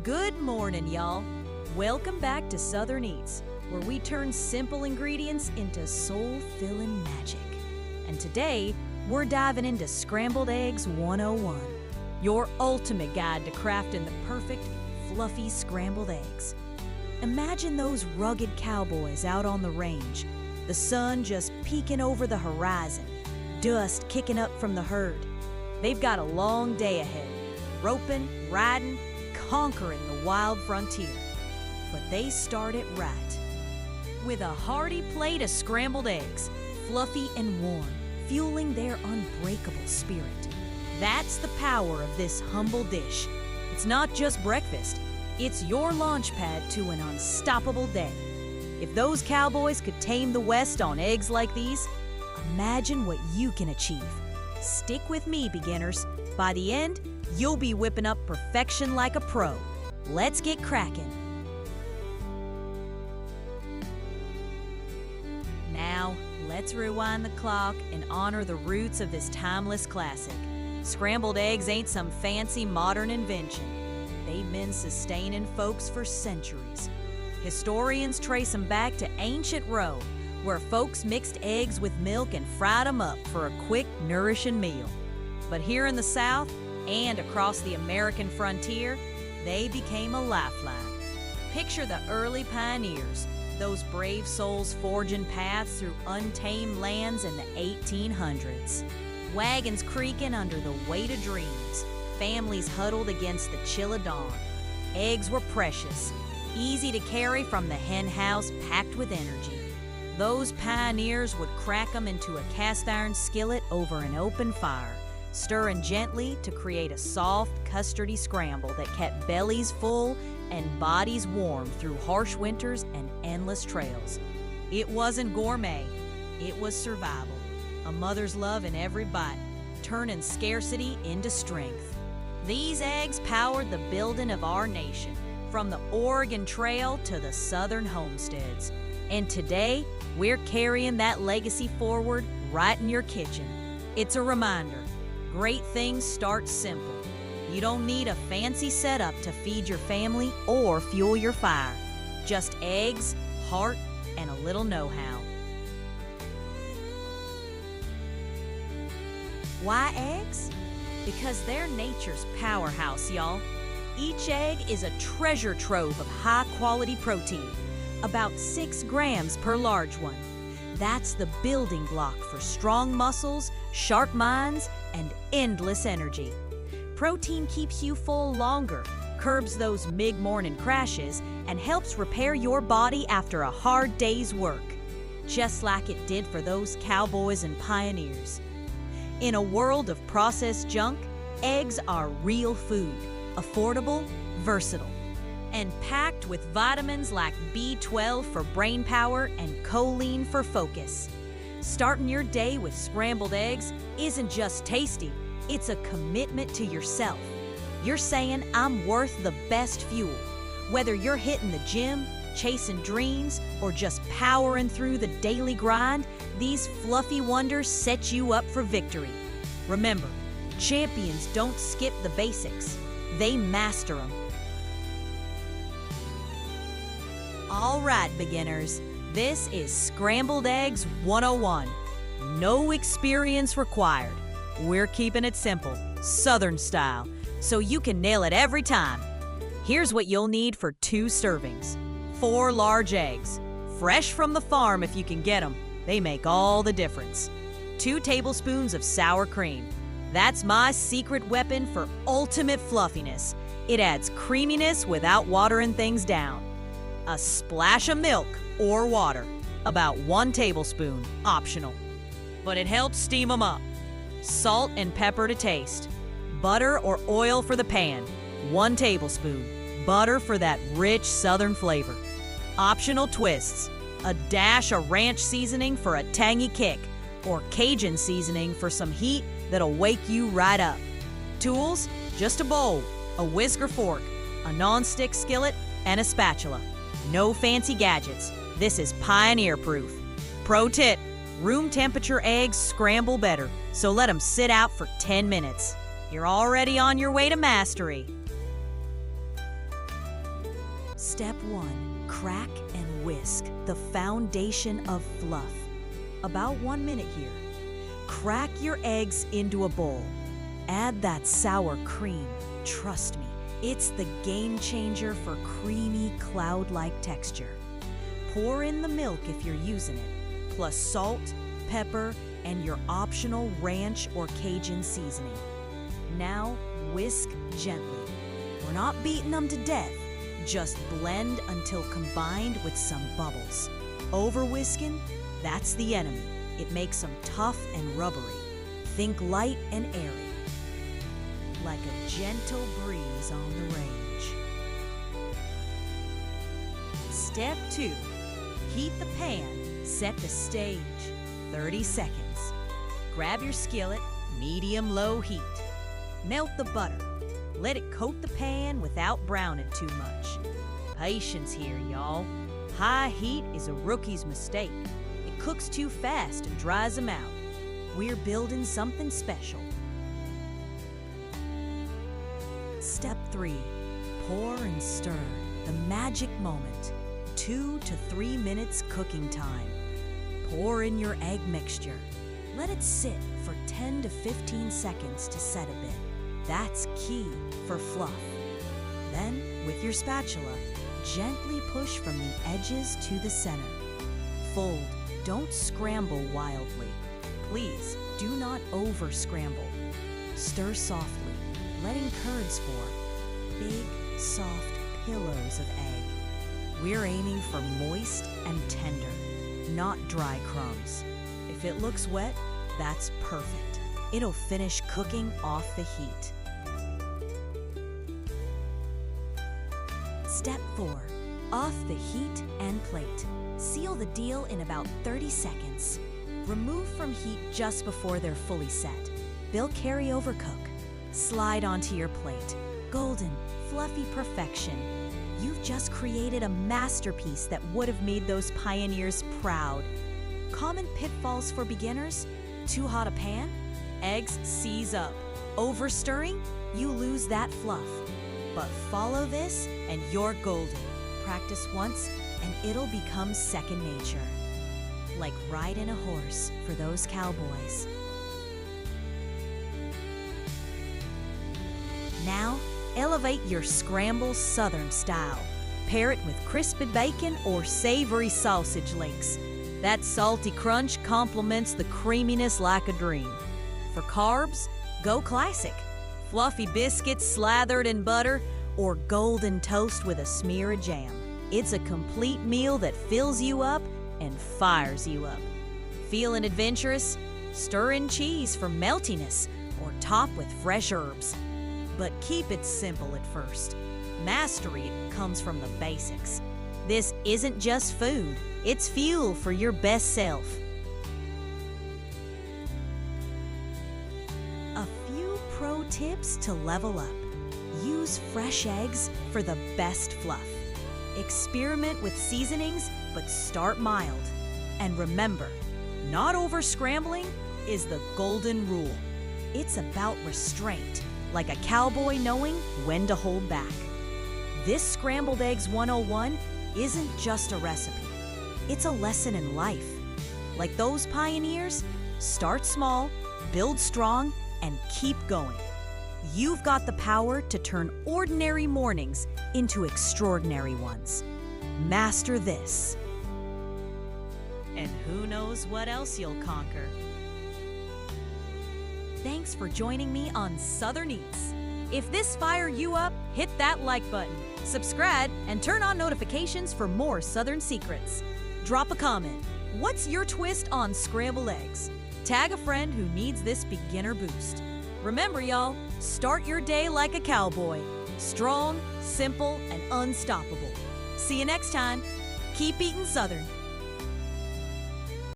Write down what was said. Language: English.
Good morning, y'all. Welcome back to Southern Eats, where we turn simple ingredients into soul-filling magic. And today, we're diving into Scrambled Eggs 101, your ultimate guide to crafting the perfect, fluffy scrambled eggs. Imagine those rugged cowboys out on the range, the sun just peeking over the horizon, dust kicking up from the herd. They've got a long day ahead, roping, riding, conquering the wild frontier. But they start it right. With a hearty plate of scrambled eggs, fluffy and warm, fueling their unbreakable spirit. That's the power of this humble dish. It's not just breakfast, it's your launch pad to an unstoppable day. If those cowboys could tame the West on eggs like these, imagine what you can achieve. Stick with me, beginners. By the end, you'll be whipping up perfection like a pro. Let's get cracking. Now, let's rewind the clock and honor the roots of this timeless classic. Scrambled eggs ain't some fancy modern invention. They've been sustaining folks for centuries. Historians trace them back to ancient Rome, where folks mixed eggs with milk and fried them up for a quick, nourishing meal. But here in the South, and across the American frontier, they became a lifeline. Picture the early pioneers, those brave souls forging paths through untamed lands in the 1800s. Wagons creaking under the weight of dreams, families huddled against the chill of dawn. Eggs were precious, easy to carry from the hen house, packed with energy. Those pioneers would crack them into a cast iron skillet over an open fire, stirring gently to create a soft, custardy scramble that kept bellies full and bodies warm through harsh winters and endless trails. It wasn't gourmet, it was survival. A mother's love in every bite, turning scarcity into strength. These eggs powered the building of our nation, from the Oregon Trail to the Southern homesteads. And today, we're carrying that legacy forward right in your kitchen. It's a reminder. Great things start simple. You don't need a fancy setup to feed your family or fuel your fire. Just eggs, heart, and a little know-how. Why eggs? Because they're nature's powerhouse, y'all. Each egg is a treasure trove of high-quality protein, about 6 grams per large one. That's the building block for strong muscles, sharp minds, and endless energy. Protein keeps you full longer, curbs those mid-morning crashes, and helps repair your body after a hard day's work, just like it did for those cowboys and pioneers. In a world of processed junk, eggs are real food, affordable, versatile, and packed with vitamins like B12 for brain power and choline for focus. Starting your day with scrambled eggs isn't just tasty, it's a commitment to yourself. You're saying, I'm worth the best fuel. Whether you're hitting the gym, chasing dreams, or just powering through the daily grind, these fluffy wonders set you up for victory. Remember, champions don't skip the basics, they master them. All right, beginners, this is Scrambled Eggs 101. No experience required. We're keeping it simple, Southern style, so you can nail it every time. Here's what you'll need for 2 servings. 4 large eggs, fresh from the farm if you can get them. They make all the difference. 2 tablespoons of sour cream. That's my secret weapon for ultimate fluffiness. It adds creaminess without watering things down. A splash of milk or water, about 1 tablespoon, optional. But it helps steam them up. Salt and pepper to taste. Butter or oil for the pan, 1 tablespoon. Butter for that rich southern flavor. Optional twists, a dash of ranch seasoning for a tangy kick, or Cajun seasoning for some heat that'll wake you right up. Tools, just a bowl, a whisk or fork, a non-stick skillet, and a spatula. No fancy gadgets. This is pioneer proof. Pro tip, room temperature eggs scramble better, so let them sit out for 10 minutes. You're already on your way to mastery. Step 1. Crack and whisk, the foundation of fluff. About 1 minute here. Crack your eggs into a bowl. Add that sour cream. Trust me, it's the game changer for creamy, cloud-like texture. Pour in the milk if you're using it, plus salt, pepper, and your optional ranch or Cajun seasoning. Now, whisk gently. We're not beating them to death. Just blend until combined with some bubbles. Over-whisking? That's the enemy. It makes them tough and rubbery. Think light and airy. Like a gentle breeze on the range. Step 2. Heat the pan. Set the stage. 30 seconds. Grab your skillet, medium-low heat. Melt the butter. Let it coat the pan without browning too much. Patience here, y'all. High heat is a rookie's mistake. It cooks too fast and dries them out. We're building something special. Step 3. Pour and stir. The magic moment. 2 to 3 minutes cooking time. Pour in your egg mixture. Let it sit for 10 to 15 seconds to set a bit. That's key for fluff. Then, with your spatula, gently push from the edges to the center. Fold. Don't scramble wildly. Please, do not over-scramble. Stir softly, letting curds form. Big, soft pillows of egg. We're aiming for moist and tender, not dry crumbs. If it looks wet, that's perfect. It'll finish cooking off the heat. Step 4. Off the heat and plate. Seal the deal in about 30 seconds. Remove from heat just before they're fully set. They'll carry over cook. Slide onto your plate. Golden, fluffy perfection. You've just created a masterpiece that would have made those pioneers proud. Common pitfalls for beginners? Too hot a pan? Eggs seize up. Over stirring? You lose that fluff. But follow this and you're golden. Practice once and it'll become second nature. Like riding a horse for those cowboys. Now, elevate your scramble Southern style. Pair it with crispy bacon or savory sausage links. That salty crunch complements the creaminess like a dream. For carbs, go classic. Fluffy biscuits slathered in butter or golden toast with a smear of jam. It's a complete meal that fills you up and fires you up. Feeling adventurous? Stir in cheese for meltiness or top with fresh herbs. But keep it simple at first. Mastery comes from the basics. This isn't just food, it's fuel for your best self. A few pro tips to level up. Use fresh eggs for the best fluff. Experiment with seasonings, but start mild. And remember, not over-scrambling is the golden rule. It's about restraint, like a cowboy knowing when to hold back. This Scrambled Eggs 101 isn't just a recipe. It's a lesson in life. Like those pioneers, start small, build strong, and keep going. You've got the power to turn ordinary mornings into extraordinary ones. Master this. And who knows what else you'll conquer. Thanks for joining me on Southern Eats. If this fired you up, hit that like button, subscribe, and turn on notifications for more Southern secrets. Drop a comment. What's your twist on scrambled eggs? Tag a friend who needs this beginner boost. Remember, y'all, start your day like a cowboy. Strong, simple, and unstoppable. See you next time. Keep eating Southern.